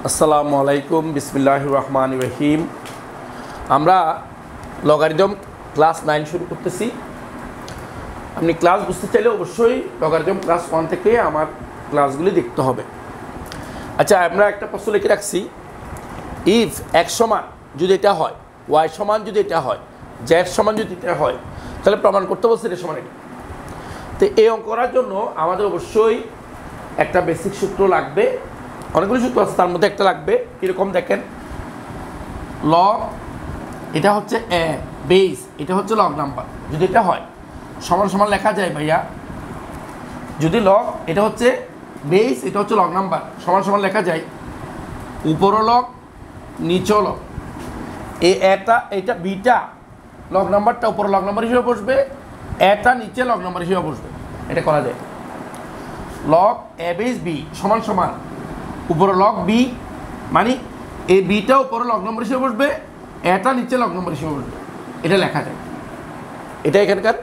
আসসালামু আলাইকুম বিসমিল্লাহির রহমানির রহিম। আমরা লগারিদম ক্লাস 9 শুরু করতেছি। আপনি ক্লাস বুঝতে চাইলে অবশ্যই লগারিদম ক্লাস 1 থেকে আমার ক্লাসগুলি দেখতে হবে। আচ্ছা, আমরা একটা প্রশ্ন লিখে রাখছি, ইফ x সমান যদি এটা হয়, y সমান যদি এটা হয়, z সমান যদি এটা হয়, তাহলে প্রমাণ করতে বলছে এটা সমান এটা। তো এই অঙ্ক করার জন্য আমাদের অবশ্যই একটা বেসিক সূত্র লাগবে। অনেকগুলো সূত্র আছে, তার মধ্যে একটা লাগবে। কীরকম দেখেন, লগ এটা হচ্ছে এ বেস, এটা হচ্ছে লগ নাম্বার। যদি এটা হয় সমান সমান লেখা যায় ভাইয়া, যদি লগ এটা হচ্ছে বেস, এটা হচ্ছে লগ নাম্বার, সমান সমান লেখা যায় উপরও লগ নিচও লগ। এটা বিটা লগ নাম্বারটা উপর লগ নাম্বার হিসেবে বসবে, এটা নিচে লগ নাম্বার হিসেবে বসবে। এটা করা যায়। লগ এ বেস বি সমান সমান উপরে লগ বি, মানে এই বিটা উপরে লগ নম্বর হিসেবে বসবে, এটা নিচে লগ নম্বর হিসেবে বসবে। এটা লেখা যায়। এটা এখানকার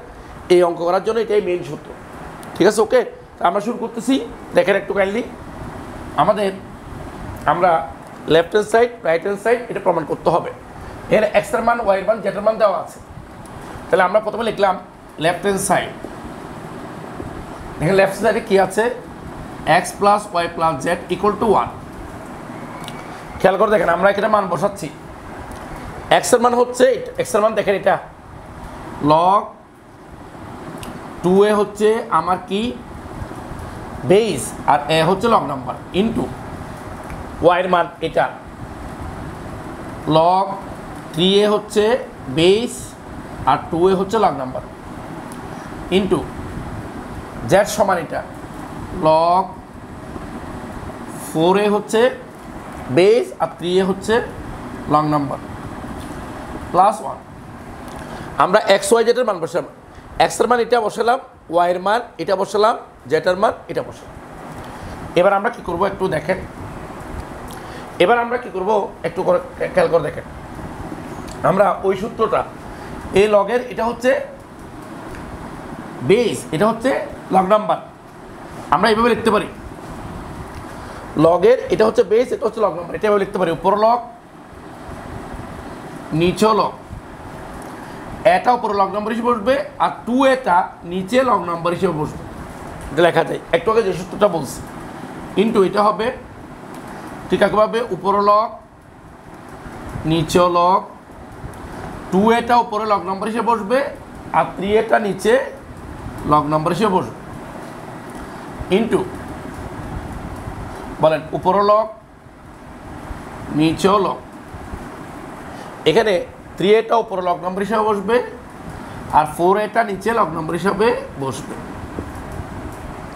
এই অঙ্ক করার জন্য এটাই মেইন সূত্র। ঠিক আছে, ওকে। আমরা শুরু করতেছি। দেখেন একটু কাইন্ডলি, আমরা left hand side right hand side এটা প্রমাণ করতে হবে। এর এক্সের মান ওয়াই এর মান জেড এর মান দেওয়া আছে। তাহলে আমরা প্রথমে লিখলাম লেফট হ্যান্ড সাইড। দেখেন লেফট সাইডে কী আছে, x plus y plus z equal to 1। খেয়াল করে দেখেন, আমরা এখানে মান বসাচ্ছি। এক্সের মান হচ্ছে, এক্সের মান দেখেন এটা লগ 2a হচ্ছে আমার কি বেস, আর এ হচ্ছে লগ নাম্বার, ইন্টু ওয়াইয়ের মান এটা লগ 3a হচ্ছে বেস আর 2a হচ্ছে লগ নাম্বার, ইন্টু জেড সমান এটা লগ 4a হচ্ছে বেস আর 3a হচ্ছে লং নাম্বার, প্লাস 1। আমরা এক্স ওয়াই জেডের মান বসালাম। এক্সের মান এটা বসালাম, ওয়াইয়ের মান এটা বসালাম, জেডের মান এটা বসালাম। এবার আমরা কি করব একটু দেখেন, এবার আমরা কি করব একটু করে খেয়াল করে দেখেন। আমরা ওই সূত্রটা এই লগের এটা হচ্ছে বেস, এটা হচ্ছে লগ নাম্বার, আমরা এইভাবে লিখতে পারি। লগের এটা হচ্ছে বেস, এটা হচ্ছে লগ নাম্বার, এটা এভাবে লিখতে পারি। উপর লগ নিচে লগ, এটা উপর লগ নাম্বার হিসেবে বসবে আর 2 এটা নিচে লগ নাম্বার হিসেবে বসবে। এটা লেখা যায় একটু আগে যে সূত্রটা বলছি, ইন্টু এটা হবে ঠিক একইভাবে উপর লগ নিচে লগ, 2 এটা উপরে লগ নাম্বার হিসেবে বসবে আর 3 এটা নিচে লগ নাম্বার হিসেবে বসবে, ইন্টু বলেন উপর লগ নিচে লগ। এখানে 3 এটা উপরে লগ নম্বর হিসাবে বসবে আর 4 এটা নিচে লগ নম্বর হিসাবে বসবে।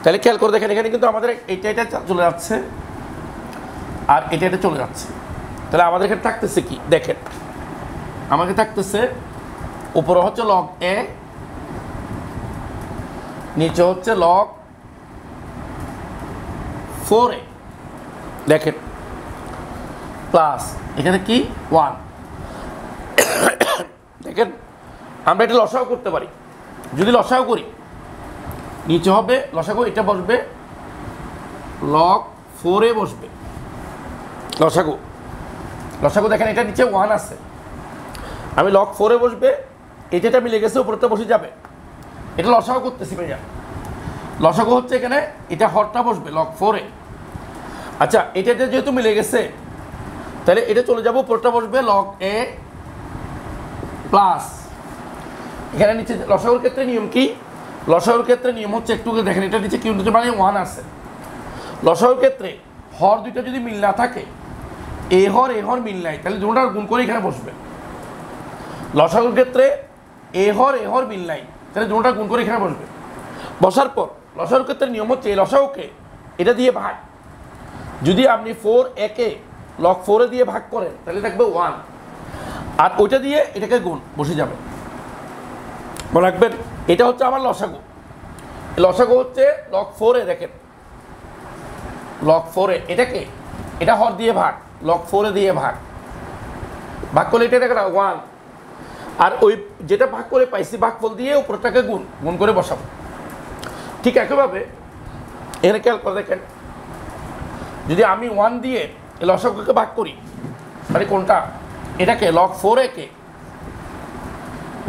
তাহলে খেয়াল করে দেখেন, এখানে কিন্তু আমাদের এটা চলে যাচ্ছে আর এটা চলে যাচ্ছে। তাহলে আমাদের এখানে থাকতেছে কি দেখেন, আমাকে থাকতেছে উপরে হচ্ছে লগ এ, নিচে হচ্ছে লগ 4a, দেখেন প্লাস এখানে কি 1। দেখেন আমরা এটা লসাগু করতে পারি। যদি লসাগু করি নিচে হবে লসাগু, এটা বসবে লগ 4a বসবে লসাগু। লসাগু দেখেন এটা নিচে 1 আছে, আমি লগ 4a বসবে, এটা মিলে গেছে উপরটা বসে যাবে। এটা লসাগু করতেছি ভাইয়া। লসাগু হচ্ছে এখানে এটা হরটা বসবে লগ 4a। আচ্ছা, এটাতে যেহেতু মিলে গেছে তাহলে এটা চলে যাবো, উপরটা বসবে লগ এ প্লাস এখানে নিচে। লসাগুর ক্ষেত্রে নিয়ম কি, লসাগুর ক্ষেত্রে নিয়ম হচ্ছে একটু দেখেন, এটা নিচে কি মানে 1 আছে। লসাগুর ক্ষেত্রে হর দুইটা যদি মিল না থাকে, এ হর মিল নাই, তাহলে দুটোটা গুণ করে এখানে বসবে। লসাগুর ক্ষেত্রে এ হর মিল নাই, তাহলে দুটোটা গুণ করে এখানে বসবে। বসার পর লসাগুর ক্ষেত্রে নিয়ম হচ্ছে এই লসাগুকে এটা দিয়ে ভাগ। যদি আপনি 4a কে লগ 4a দিয়ে ভাগ করেন তাহলে থাকবে 1, আর ওইটা দিয়ে এটাকে গুণ বসে যাবে। মনে রাখবেন এটা হচ্ছে আমার লসাগু। লসাগু হচ্ছে লগ 4a, দেখেন লগ 4a, এটাকে এটা হর দিয়ে ভাগ, লগ 4a দিয়ে ভাগ করলে এটা দেখেন 1, আর ওই যেটা ভাগ করে পাইছি ভাগফল দিয়ে উপরটাকে গুণ করে বসাবো। ঠিক একইভাবে এখানে খেয়াল করে দেখেন, যদি আমি 1 দিয়ে এই লসাগুকে ভাগ করি, মানে কোনটা, এটাকে লগ 4a কে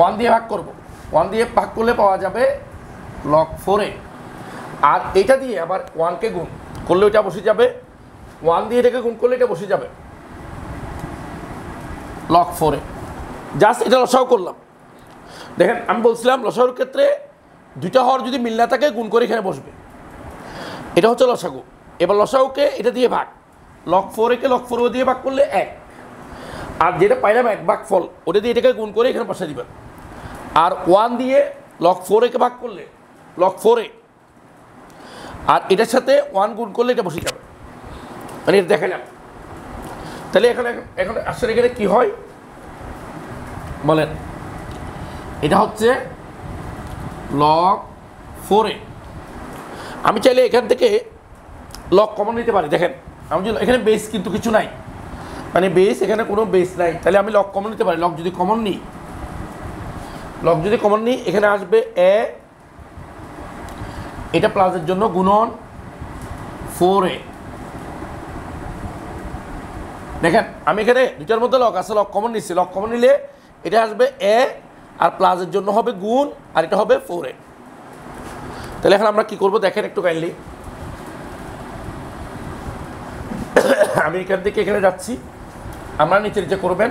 1 দিয়ে ভাগ করব, 1 দিয়ে ভাগ করলে পাওয়া যাবে লগ 4a, আর এটা দিয়ে আবার 1কে গুণ করলে এটা বসে যাবে, 1 দিয়ে এটাকে গুণ করলে এটা বসে যাবে লগ 4a। জাস্ট এটা লসাগু করলাম। দেখেন আমি বলছিলাম লসাগুর ক্ষেত্রে দুইটা হর যদি মিল না থাকে গুণ করে এখানে বসবে, এটা হচ্ছে লসাগু। এবার লসাগুকে এটা দিয়ে ভাগ, লগ 4a কে লগ 4a দিয়ে ভাগ করলে 1, আর যেটা পাইলাম 1 ভাগ ফল ওটা দিয়ে এটাকে গুণ করে এখানে বসে দিবেন, আর 1 দিয়ে লগ 4a কে ভাগ করলে লগ 4a, আর এটার সাথে 1 গুণ করলে এটা বসে যাবে, মানে এটা দেখালাম। তাহলে এখন আসলে এখানে কী হয় বলেন, এটা হচ্ছে লগ 4a। আমি চাইলে এখান থেকে লগ কমন নিতে পারি। দেখেন আমি যদি এখানে বেস কিন্তু কিছু নাই, মানে বেস এখানে কোনো বেস নাই, তাহলে আমি লগ কমন নিতে পারি। লগ যদি কমন নিই, এখানে আসবে এ, এটা প্লাসের জন্য গুণন 4a। দেখেন আমি এখানে দুটার মধ্যে লগ আছে, লগ কমন নিচ্ছি, লগ কমন নিলে এটা আসবে এ, আর প্লাসের জন্য হবে গুণ, আর এটা হবে 4a। তাহলে এখন আমরা কি করব দেখেন একটু কাইন্ডলি। আমি এখান থেকে এখানে যাচ্ছি, আমরা নিচে নিচে করবেন,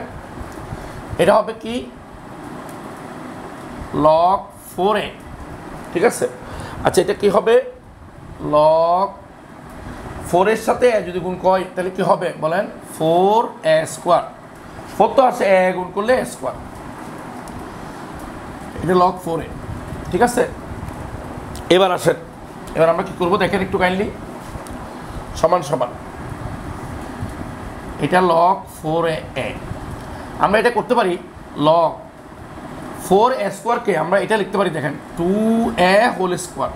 এটা হবে কি লগ 4a, ঠিক আছে। আচ্ছা এটা কি হবে, লগ 4 এর সাথে a যদি গুণ করি তাহলে কি হবে বলেন, 4a স্কোয়ার, 4 তো আসে a গুণ করলে a স্কোয়ার, এটা লগ 4a, ঠিক আছে। এবার আসেন, এবার আমরা কি করব দেখেন একটু কাইন্ডলি, সমান সমান এটা লগ 4a, আমরা এটা করতে পারি লগ 4a স্কোয়ারকে আমরা এটা লিখতে পারি দেখেন 2a হোল স্কোয়ার,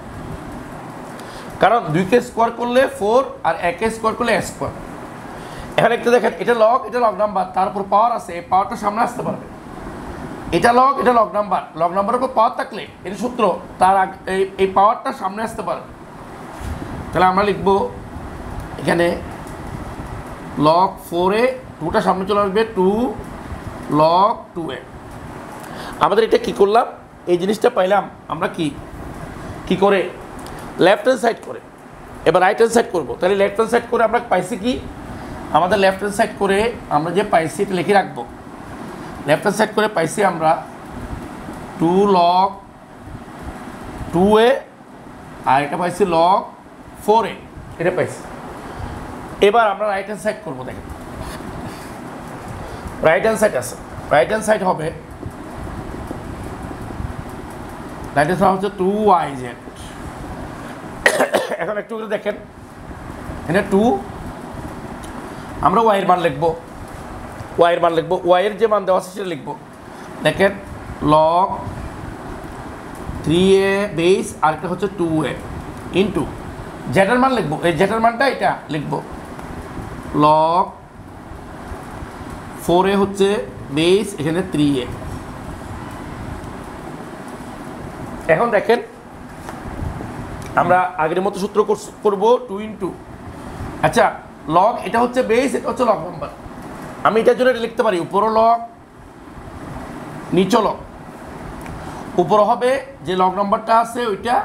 কারণ 2কে স্কোয়ার করলে 4 আর 1কে স্কোয়ার করলে a স্কোয়ার। এখানে একটু দেখেন এটা লগ নাম্বার, তার উপর পাওয়ার আছে, এই পাওয়ারটা সামনে আসতে পারবে, এটা লগ নাম্বার, লগ নাম্বারের উপর পাওয়ার থাকলে এটা সূত্র, তার এই পাওয়ারটা সামনে আসতে পারবে। তাহলে আমরা লিখব এখানে লগ 4a, 2টা সামনে চলে আসবে 2 লগ 2a। আমাদের এটা কি করলাম, এই জিনিসটা পাইলাম আমরা কি করে লেফট হ্যান্ড সাইড করে, এবার রাইট হ্যান্ড সাইড করবো। তাহলে লেফট হ্যান্ড সাইড করে আমরা পাইছি কি, আমাদের লেফট হ্যান্ড সাইড করে আমরা যে পাইছি এটা লিখে রাখবো। লেফট হ্যান্ড সাইড করে পাইছি আমরা 2 লগ 2a, আর এটা পাইছি লগ 4a, এটা পাইছি। এবার আমরা রাইট হ্যান্ড সাইড করবো। দেখেন রাইট হ্যান্ড সাইড আছে, রাইট হ্যান্ড সাইড হবে, রাইট হ্যান্ড সাইড হচ্ছে 2yz। এখন একটু করে দেখেন এখানে 2, আমরা y এর মান লিখবো, y এর যে মান দেওয়া আছে সেটা লিখবো। দেখেন লগ 3a বেস, আর একটা হচ্ছে 2a ইন্টু জেটার মান লিখবো, এই জেটার মানটা এটা লিখবো লগ 4a হচ্ছে বেস, এখানে 3a। এখন দেখেন আমরা আগের মতো সূত্র করব 2 ইন্টু, আচ্ছা লগ এটা হচ্ছে বেস, এটা হচ্ছে লগ নাম্বার, আমি এটার জন্য এটা লিখতে পারি উপর লগ নিচে লগ, উপর হবে যে লগ নাম্বারটা আছে ওইটা,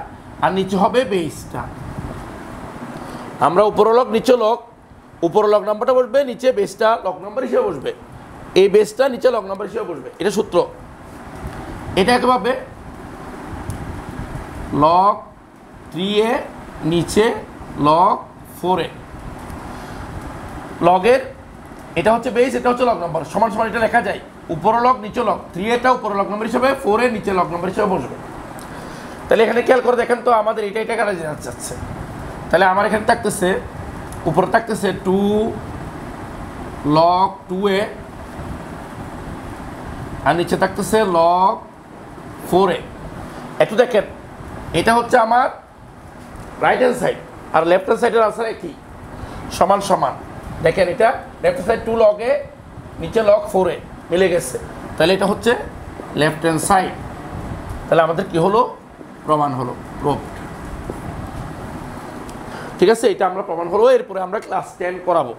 আর নিচে হবে বেসটা। আমরা উপর লগ নিচে লগ, উপর লগ নাম্বারটা বসবে, নিচে বেসটা লগ নাম্বার হিসেবে বসবে, এই বেসটা নিচে লগ নাম্বার হিসেবে বসবে, এটা সূত্র। এটা একভাবে লগ 3a নিচে লগ 4a, লগের এটা হচ্ছে বেস, এটা হচ্ছে লগ নাম্বার, সমান সমান এটা লেখা যায় উপর লগ নিচে লগ, 3a উপর লগ নাম্বার হিসেবে, 4a নিচে লগ নাম্বার হিসেবে বসবে। তাহলে এখানে খেয়াল করে দেখেন তো আমাদের এটা কাটা যাচ্ছে, তাহলে আমার এখানে থাকতেছে উপরে থাকতেছে 2 লগ 2a, আর নিচে থাকতেছে লগ 4a। একটু দেখেন এটা হচ্ছে আমার রাইট হ্যান্ড সাইড, আর লেফট হ্যান্ড সাইডের আনসার কি সমান সমান। দেখেন এটা left hand side 2 log a, নিচে লগ 4a মিলে গেছে, তাহলে এটা হচ্ছে লেফট হ্যান্ড সাইড। তাহলে আমাদের কি হলো, প্রমাণ হলো, প্রুভড। ঠিক আছে, এটা আমরা প্রমাণ হলো। এরপরে আমরা ক্লাস 10 করাবো।